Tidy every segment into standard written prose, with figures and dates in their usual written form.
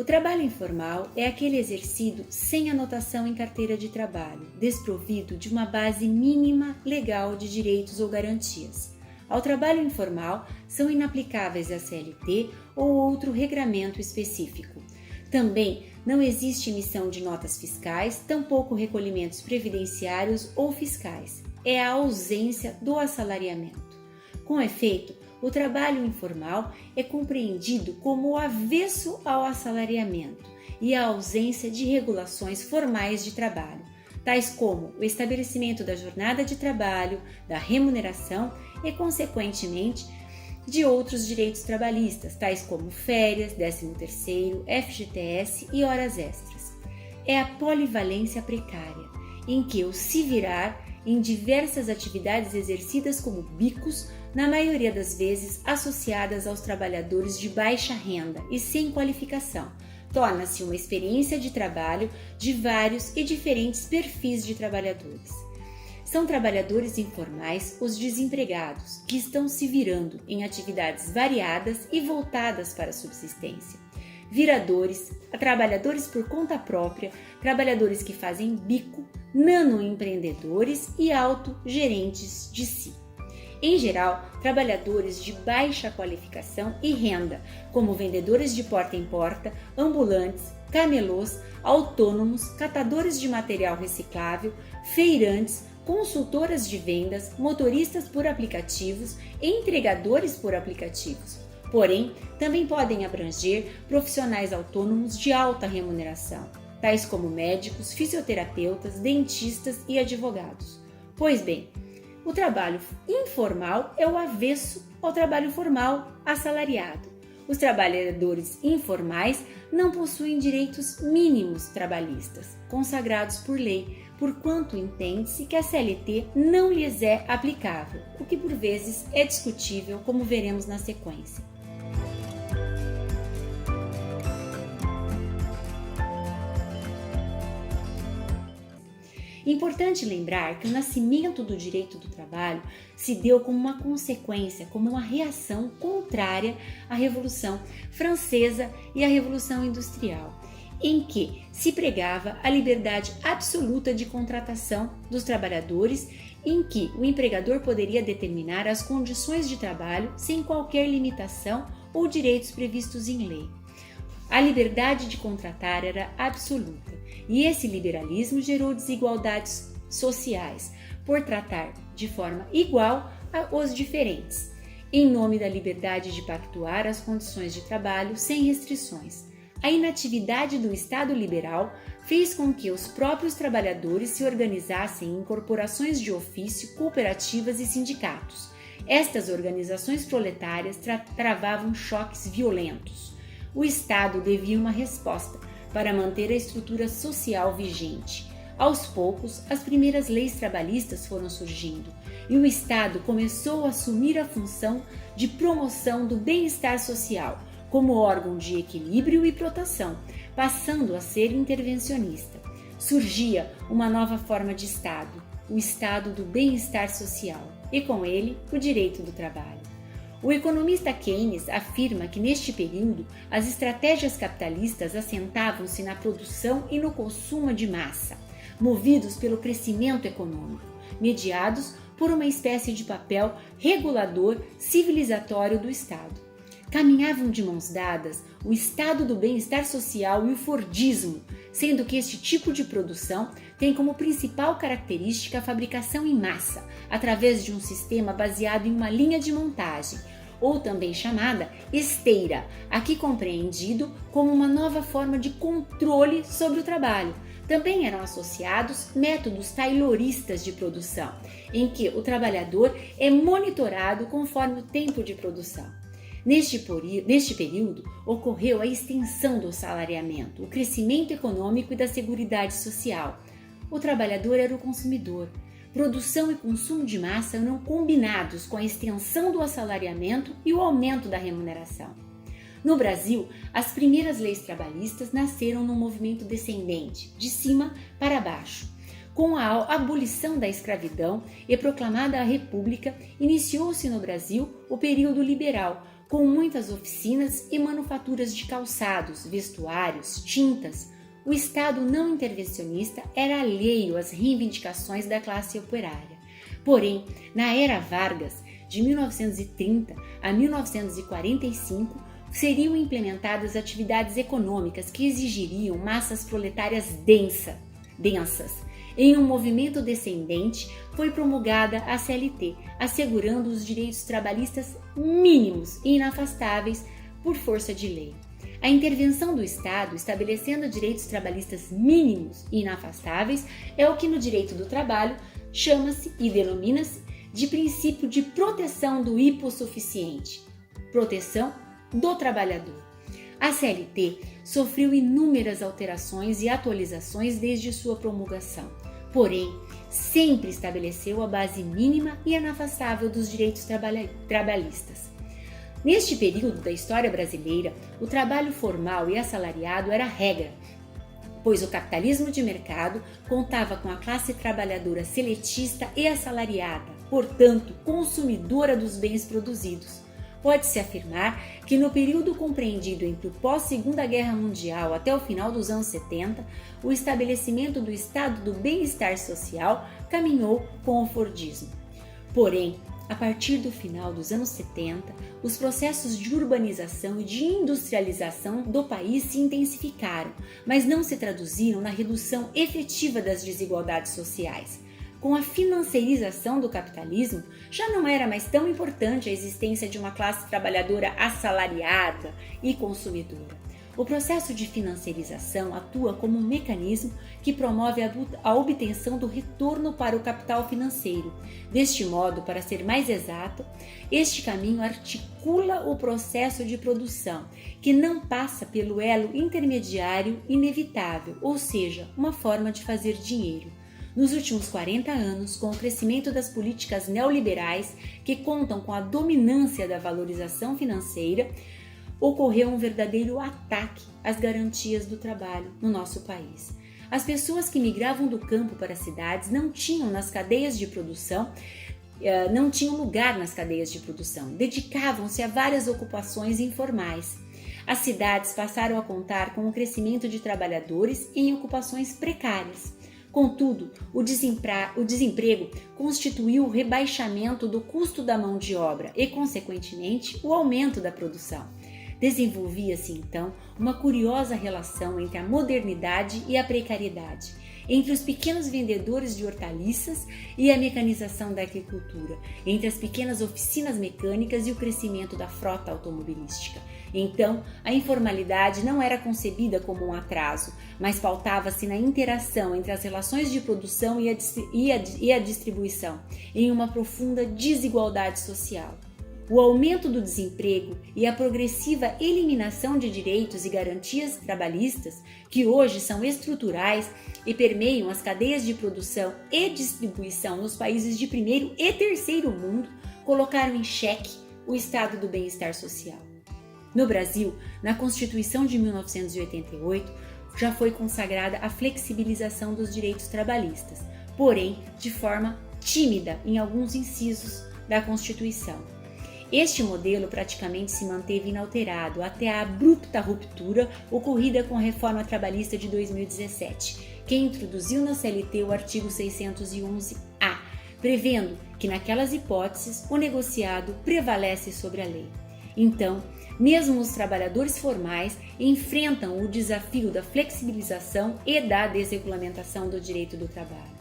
O trabalho informal é aquele exercido sem anotação em carteira de trabalho, desprovido de uma base mínima legal de direitos ou garantias. Ao trabalho informal são inaplicáveis a CLT ou outro regramento específico. Também não existe emissão de notas fiscais, tampouco recolhimentos previdenciários ou fiscais. É a ausência do assalariamento. Com efeito, o trabalho informal é compreendido como o avesso ao assalariamento e a ausência de regulações formais de trabalho, tais como o estabelecimento da jornada de trabalho, da remuneração e, consequentemente, de outros direitos trabalhistas, tais como férias, 13º, FGTS e horas extras. É a polivalência precária, em que o se virar em diversas atividades exercidas como bicos, na maioria das vezes associadas aos trabalhadores de baixa renda e sem qualificação, torna-se uma experiência de trabalho de vários e diferentes perfis de trabalhadores. São trabalhadores informais os desempregados, que estão se virando em atividades variadas e voltadas para a subsistência. Viradores, trabalhadores por conta própria, trabalhadores que fazem bico, nanoempreendedores e autogerentes de si. Em geral, trabalhadores de baixa qualificação e renda, como vendedores de porta em porta, ambulantes, camelôs, autônomos, catadores de material reciclável, feirantes, consultoras de vendas, motoristas por aplicativos e entregadores por aplicativos. Porém, também podem abranger profissionais autônomos de alta remuneração, tais como médicos, fisioterapeutas, dentistas e advogados. Pois bem, o trabalho informal é o avesso ao trabalho formal assalariado. Os trabalhadores informais não possuem direitos mínimos trabalhistas, consagrados por lei, porquanto entende-se que a CLT não lhes é aplicável, o que por vezes é discutível, como veremos na sequência. Importante lembrar que o nascimento do direito do trabalho se deu como uma consequência, como uma reação contrária à Revolução Francesa e à Revolução Industrial, em que se pregava a liberdade absoluta de contratação dos trabalhadores, em que o empregador poderia determinar as condições de trabalho sem qualquer limitação ou direitos previstos em lei. A liberdade de contratar era absoluta, e esse liberalismo gerou desigualdades sociais, por tratar de forma igual os diferentes, em nome da liberdade de pactuar as condições de trabalho sem restrições. A inatividade do Estado liberal fez com que os próprios trabalhadores se organizassem em corporações de ofício, cooperativas e sindicatos. Estas organizações proletárias travavam choques violentos. O Estado devia uma resposta para manter a estrutura social vigente. Aos poucos, as primeiras leis trabalhistas foram surgindo e o Estado começou a assumir a função de promoção do bem-estar social, como órgão de equilíbrio e proteção, passando a ser intervencionista. Surgia uma nova forma de Estado, o Estado do bem-estar social, e com ele o direito do trabalho. O economista Keynes afirma que neste período as estratégias capitalistas assentavam-se na produção e no consumo de massa, movidos pelo crescimento econômico, mediados por uma espécie de papel regulador civilizatório do Estado. Caminhavam de mãos dadas o estado do bem-estar social e o fordismo, sendo que este tipo de produção tem como principal característica a fabricação em massa, através de um sistema baseado em uma linha de montagem, ou também chamada esteira, aqui compreendido como uma nova forma de controle sobre o trabalho. Também eram associados métodos tayloristas de produção, em que o trabalhador é monitorado conforme o tempo de produção. Neste período, ocorreu a extensão do salariamento, o crescimento econômico e da seguridade social. O trabalhador era o consumidor. Produção e consumo de massa eram combinados com a extensão do assalariamento e o aumento da remuneração. No Brasil, as primeiras leis trabalhistas nasceram num movimento descendente, de cima para baixo. Com a abolição da escravidão e proclamada a República, iniciou-se no Brasil o período liberal, Com muitas oficinas e manufaturas de calçados, vestuários, tintas, o Estado não intervencionista era alheio às reivindicações da classe operária. Porém, na era Vargas, de 1930 a 1945, seriam implementadas atividades econômicas que exigiriam massas proletárias densas. Em um movimento descendente, foi promulgada a CLT, assegurando os direitos trabalhistas mínimos e inafastáveis por força de lei. A intervenção do Estado, estabelecendo direitos trabalhistas mínimos e inafastáveis, é o que no direito do trabalho chama-se e denomina-se de princípio de proteção do hipossuficiente, proteção do trabalhador. A CLT sofreu inúmeras alterações e atualizações desde sua promulgação, porém, sempre estabeleceu a base mínima e inafastável dos direitos trabalhistas. Neste período da história brasileira, o trabalho formal e assalariado era a regra, pois o capitalismo de mercado contava com a classe trabalhadora seletista e assalariada, portanto, consumidora dos bens produzidos. Pode-se afirmar que no período compreendido entre o pós-Segunda Guerra Mundial até o final dos anos 70, o estabelecimento do estado do bem-estar social caminhou com o Fordismo. Porém, a partir do final dos anos 70, os processos de urbanização e de industrialização do país se intensificaram, mas não se traduziram na redução efetiva das desigualdades sociais. Com a financeirização do capitalismo, já não era mais tão importante a existência de uma classe trabalhadora assalariada e consumidora. O processo de financiarização atua como um mecanismo que promove a obtenção do retorno para o capital financeiro. Deste modo, para ser mais exato, este caminho articula o processo de produção, que não passa pelo elo intermediário inevitável, ou seja, uma forma de fazer dinheiro. Nos últimos 40 anos, com o crescimento das políticas neoliberais que contam com a dominância da valorização financeira, ocorreu um verdadeiro ataque às garantias do trabalho no nosso país. As pessoas que migravam do campo para as cidades não tinham lugar nas cadeias de produção, dedicavam-se a várias ocupações informais. As cidades passaram a contar com o crescimento de trabalhadores em ocupações precárias. Contudo, o desemprego constituiu o rebaixamento do custo da mão de obra e, consequentemente, o aumento da produção. Desenvolvia-se, então, uma curiosa relação entre a modernidade e a precariedade, entre os pequenos vendedores de hortaliças e a mecanização da agricultura, entre as pequenas oficinas mecânicas e o crescimento da frota automobilística. Então, a informalidade não era concebida como um atraso, mas pautava-se na interação entre as relações de produção e a distribuição, em uma profunda desigualdade social. O aumento do desemprego e a progressiva eliminação de direitos e garantias trabalhistas, que hoje são estruturais e permeiam as cadeias de produção e distribuição nos países de primeiro e terceiro mundo, colocaram em xeque o estado do bem-estar social. No Brasil, na Constituição de 1988, já foi consagrada a flexibilização dos direitos trabalhistas, porém de forma tímida em alguns incisos da Constituição. Este modelo praticamente se manteve inalterado até a abrupta ruptura ocorrida com a reforma trabalhista de 2017, que introduziu na CLT o artigo 611-A, prevendo que naquelas hipóteses o negociado prevalece sobre a lei. Então, mesmo os trabalhadores formais enfrentam o desafio da flexibilização e da desregulamentação do direito do trabalho.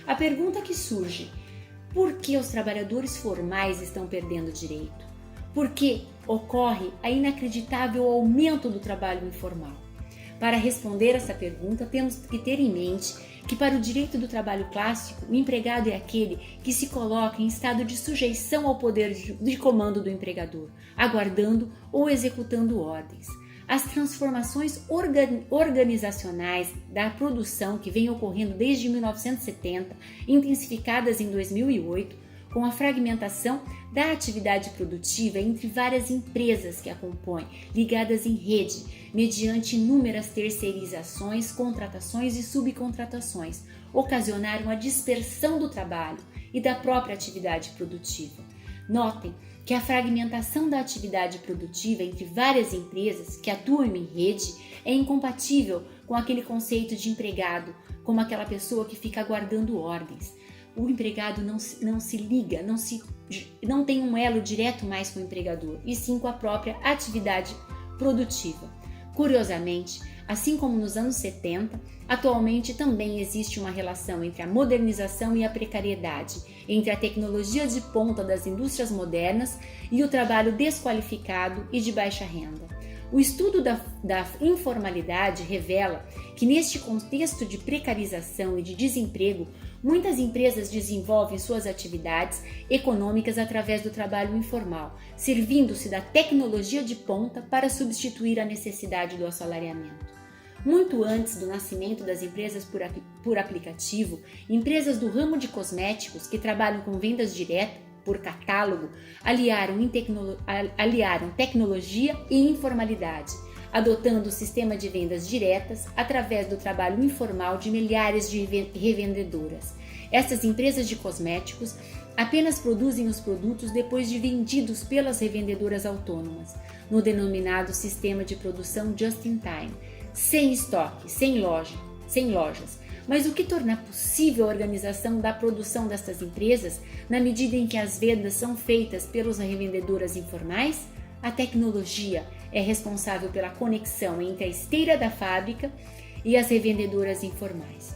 A pergunta que surge: por que os trabalhadores formais estão perdendo direito? Por que ocorre a inacreditável aumento do trabalho informal? Para responder essa pergunta, temos que ter em mente que, para o direito do trabalho clássico, o empregado é aquele que se coloca em estado de sujeição ao poder de comando do empregador, aguardando ou executando ordens. As transformações organizacionais da produção que vêm ocorrendo desde 1970, intensificadas em 2008, com a fragmentação da atividade produtiva entre várias empresas que a compõem, ligadas em rede, mediante inúmeras terceirizações, contratações e subcontratações, ocasionaram a dispersão do trabalho e da própria atividade produtiva. Notem que a fragmentação da atividade produtiva entre várias empresas que atuam em rede é incompatível com aquele conceito de empregado, como aquela pessoa que fica aguardando ordens. O empregado não se liga, não tem um elo direto mais com o empregador, e sim com a própria atividade produtiva. Curiosamente, assim como nos anos 70, atualmente também existe uma relação entre a modernização e a precariedade, entre a tecnologia de ponta das indústrias modernas e o trabalho desqualificado e de baixa renda. O estudo da informalidade revela que, neste contexto de precarização e de desemprego, muitas empresas desenvolvem suas atividades econômicas através do trabalho informal, servindo-se da tecnologia de ponta para substituir a necessidade do assalariamento. Muito antes do nascimento das empresas por aplicativo, empresas do ramo de cosméticos que trabalham com vendas diretas, por catálogo, aliaram tecnologia e informalidade, adotando o sistema de vendas diretas através do trabalho informal de milhares de revendedoras. Essas empresas de cosméticos apenas produzem os produtos depois de vendidos pelas revendedoras autônomas, no denominado sistema de produção just-in-time, sem estoque, sem lojas. Mas o que torna possível a organização da produção destas empresas, na medida em que as vendas são feitas pelas revendedoras informais? A tecnologia é responsável pela conexão entre a esteira da fábrica e as revendedoras informais.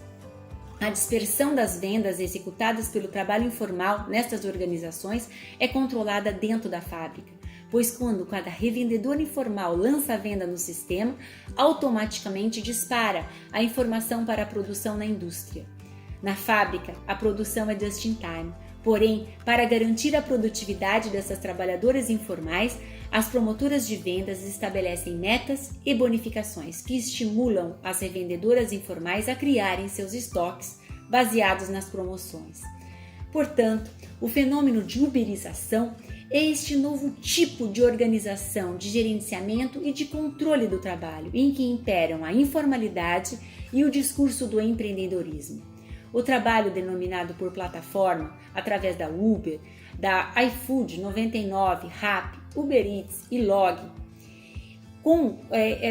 A dispersão das vendas executadas pelo trabalho informal nestas organizações é controlada dentro da fábrica, pois quando cada revendedor informal lança a venda no sistema, automaticamente dispara a informação para a produção na indústria. Na fábrica, a produção é just in time, porém, para garantir a produtividade dessas trabalhadoras informais, as promotoras de vendas estabelecem metas e bonificações que estimulam as revendedoras informais a criarem seus estoques baseados nas promoções. Portanto, o fenômeno de uberização é este novo tipo de organização, de gerenciamento e de controle do trabalho, em que imperam a informalidade e o discurso do empreendedorismo. O trabalho denominado por plataforma, através da Uber, da iFood 99, Rappi, Uber Eats e Log,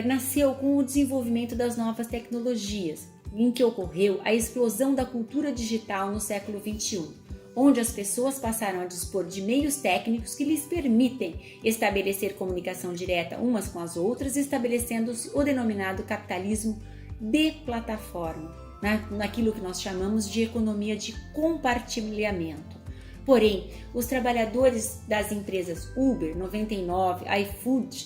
nasceu com o desenvolvimento das novas tecnologias, em que ocorreu a explosão da cultura digital no século XXI, onde as pessoas passaram a dispor de meios técnicos que lhes permitem estabelecer comunicação direta umas com as outras, estabelecendo-se o denominado capitalismo de plataforma, naquilo que nós chamamos de economia de compartilhamento. Porém, os trabalhadores das empresas Uber, 99, iFood,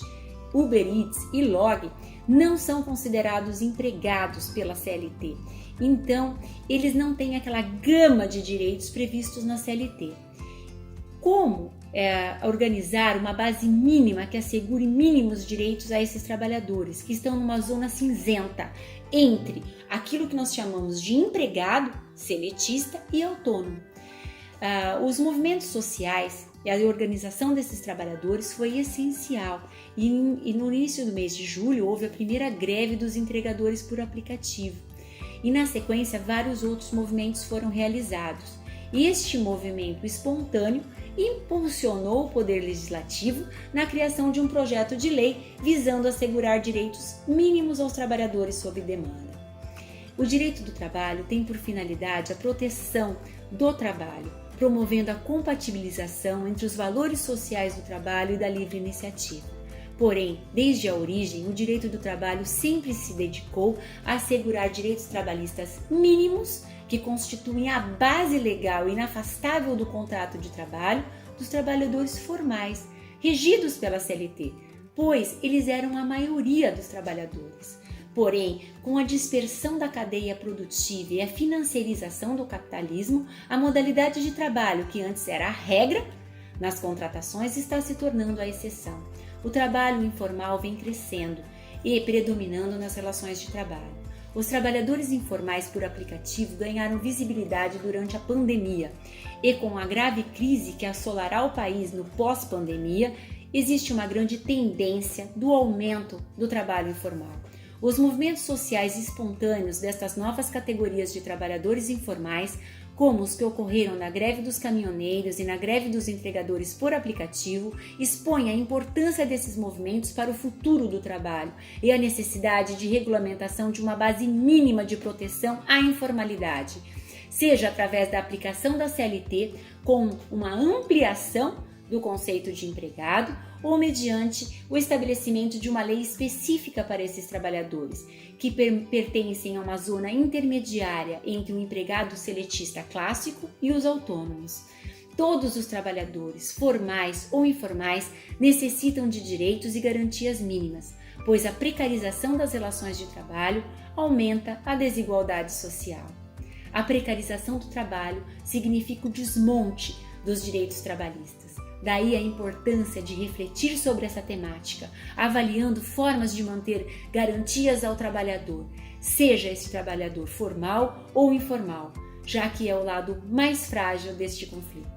Uber Eats e Log não são considerados empregados pela CLT. Então, eles não têm aquela gama de direitos previstos na CLT. Como organizar uma base mínima que assegure mínimos direitos a esses trabalhadores que estão numa zona cinzenta entre aquilo que nós chamamos de empregado, seletista e autônomo? Os movimentos sociais e a organização desses trabalhadores foi essencial e no início do mês de julho houve a primeira greve dos entregadores por aplicativo e na sequência vários outros movimentos foram realizados. Este movimento espontâneo impulsionou o Poder Legislativo na criação de um projeto de lei visando assegurar direitos mínimos aos trabalhadores sob demanda. O direito do trabalho tem por finalidade a proteção do trabalho, promovendo a compatibilização entre os valores sociais do trabalho e da livre iniciativa. Porém, desde a origem, o direito do trabalho sempre se dedicou a assegurar direitos trabalhistas mínimos que constituem a base legal inafastável do contrato de trabalho dos trabalhadores formais, regidos pela CLT, pois eles eram a maioria dos trabalhadores. Porém, com a dispersão da cadeia produtiva e a financiarização do capitalismo, a modalidade de trabalho que antes era a regra nas contratações está se tornando a exceção. O trabalho informal vem crescendo e predominando nas relações de trabalho. os trabalhadores informais por aplicativo ganharam visibilidade durante a pandemia e com a grave crise que assolará o país no pós-pandemia, existe uma grande tendência do aumento do trabalho informal. Os movimentos sociais espontâneos destas novas categorias de trabalhadores informais, como os que ocorreram na greve dos caminhoneiros e na greve dos entregadores por aplicativo, expõem a importância desses movimentos para o futuro do trabalho e a necessidade de regulamentação de uma base mínima de proteção à informalidade, seja através da aplicação da CLT com uma ampliação do conceito de empregado ou mediante o estabelecimento de uma lei específica para esses trabalhadores, que pertencem a uma zona intermediária entre o empregado seletista clássico e os autônomos. Todos os trabalhadores, formais ou informais, necessitam de direitos e garantias mínimas, pois a precarização das relações de trabalho aumenta a desigualdade social. A precarização do trabalho significa o desmonte dos direitos trabalhistas. Daí a importância de refletir sobre essa temática, avaliando formas de manter garantias ao trabalhador, seja esse trabalhador formal ou informal, já que é o lado mais frágil deste conflito.